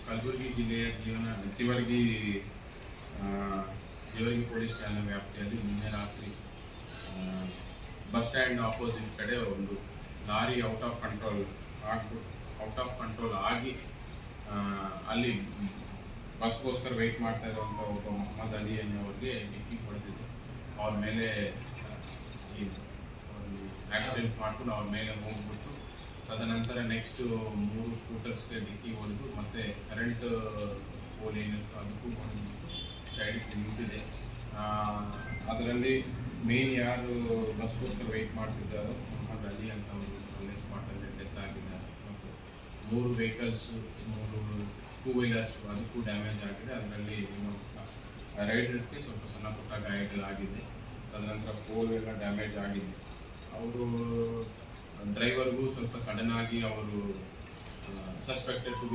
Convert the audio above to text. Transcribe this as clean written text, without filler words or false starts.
ಕಲಬುರಗಿ ಜಿಲ್ಲೆಯ ಜೀವರ್ಗಿ ಪೊಲೀಸ್ ಠಾಣೆ ವ್ಯಾಪ್ತಿಯಲ್ಲಿ ನಿನ್ನೆ ರಾತ್ರಿ ಬಸ್ ಸ್ಟ್ಯಾಂಡ್ ಆಪೋಸಿಟ್ ಕಡೆ ಒಂದು ಲಾರಿ ಔಟ್ ಆಫ್ ಕಂಟ್ರೋಲ್ ಆಗಿ ಅಲ್ಲಿ ಬಸ್ಗೋಸ್ಕರ ವೆಯ್ಟ್ ಮಾಡ್ತಾ ಇರುವಂಥ ಒಬ್ಬ ಮೊಹಮ್ಮದ್ ಅಲಿ ಅನ್ನೋರಿಗೆ ಡಿಕ್ಕಿ ಹೊಡೆದಿದ್ದು ಅವ್ರ ಮೇಲೆ ಆಕ್ಸಿಡೆಂಟ್ ಮಾಡ್ಕೊಂಡು ಅವ್ರ ಮೇಲೆ ಹೋಗ್ಬಿಟ್ಟು ತದನಂತರ ನೆಕ್ಸ್ಟ್ 3 ಸ್ಕೂಟರ್ಸ್ಗೆ ಡಿಕ್ಕಿ ಹೊಡೆದು ಮತ್ತು ಕರೆಂಟ್ ಪೋಲ್ ಏನಿತ್ತು ಅದಕ್ಕೂ ಹೊಡೆದ್ಬಿಟ್ಟು ಸೈಡಿಗೆ ನಿಂತಿದೆ. ಅದರಲ್ಲಿ ಮೇನ್ ಯಾರು ಬಸ್ಗೋಸ್ಕರ ವೆಯ್ಟ್ ಮಾಡ್ತಿದ್ದಾರೋ ಮೊಹಮ್ಮದ್ ಅಲಿ ಅಂತ ಅವರು ಅಲ್ಲೇ ಸ್ಪಾಟಲ್ಲಿ ಡೆತ್ ಆಗಿದ್ದಾರೆ. ಮತ್ತು 3 ವೆಹಿಕಲ್ಸು 3 2 ವೀಲರ್ಸು ಅದಕ್ಕೂ ಡ್ಯಾಮೇಜ್ ಆಗಿದೆ. ಅದರಲ್ಲಿ ರೈಡರ್ಗೆ ಸ್ವಲ್ಪ ಸಣ್ಣ ಪುಟ್ಟ ಗಾಯಗಳಾಗಿದೆ. ತದನಂತರ ಪೋಲ್ ಎಲ್ಲ ಡ್ಯಾಮೇಜ್ ಆಗಿದೆ. ಅವರು ಡ್ರೈವರ್ಗೂ ಸ್ವಲ್ಪ ಸಡನ್ ಆಗಿ ಅವರು ಸಸ್ಪೆಕ್ಟೆಡ್ ಟು